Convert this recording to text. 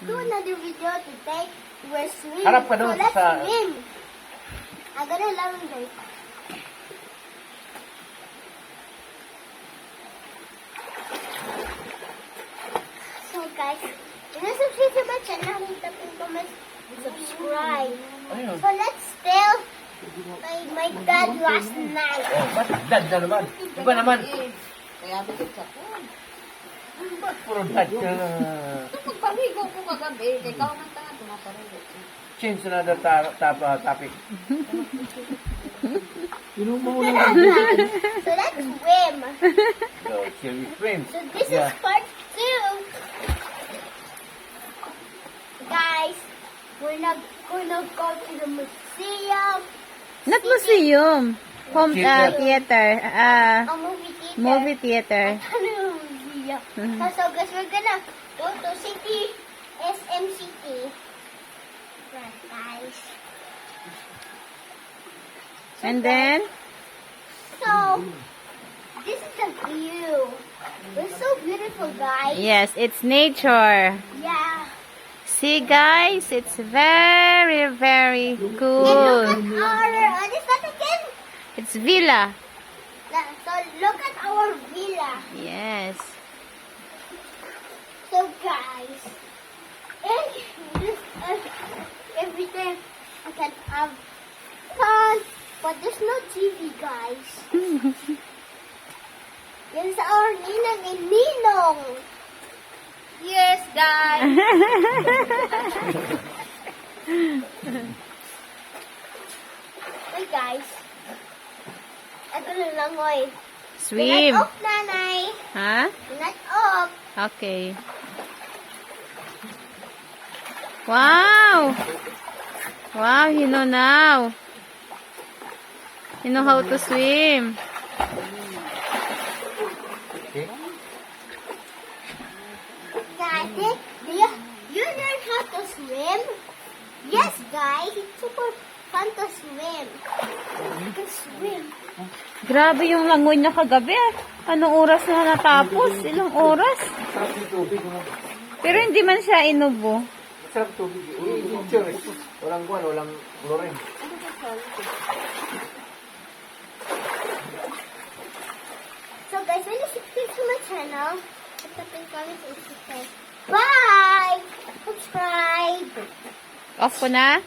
do another video today. We're swimming. Harap ka So doon let's sa- swim. I'm gonna learn this. So guys, subscribe to my channel. Hit the pink comment and subscribe. Ano yun? So let's tell my dad last night. Ba't dad na naman? Iba naman. Kaya bisit sa ko. Ba't puro dad ka na? Ito pagpaligo ko kagabi, kay ikaw ng tanga, tumaparigo. Change another topic. So let's swim. So, shall we swim? So this Yeah. is part 2. Guys, we're not gonna go to the museum. Not museum. Home theater. A movie theater. Movie theater. Museum. So guys, we're gonna go to City SM City. Right, guys. And then, So this is the view. It's so beautiful, guys. yes, it's nature. Yeah. See, guys, it's very, very And look cool. at our, what is that again? It's villa. So look at our villa. Yes. So guys, every day I can have fun, but there's no TV, guys. It's our Ninang and Ninong. Yes, guys! Hey guys, I'm gonna langoy. Swim. Not off, nanay. Huh? Not off. Okay. Wow! Wow, you know now. You know how to swim. Okay. Guys, you learn how to swim? Yes, guys. It's super fun to swim. You can swim. Grabe yung langoy na kagabi. Anong oras na natapos? Ilang oras? Sarap yung tubig. Pero hindi man siya inubo. Sarap tubig. Picture. Walang buwan, walang chlorine. So guys, when you subscribe to my channel, hit the pink comment and subscribe. Bye! Subscribe! Off ko na?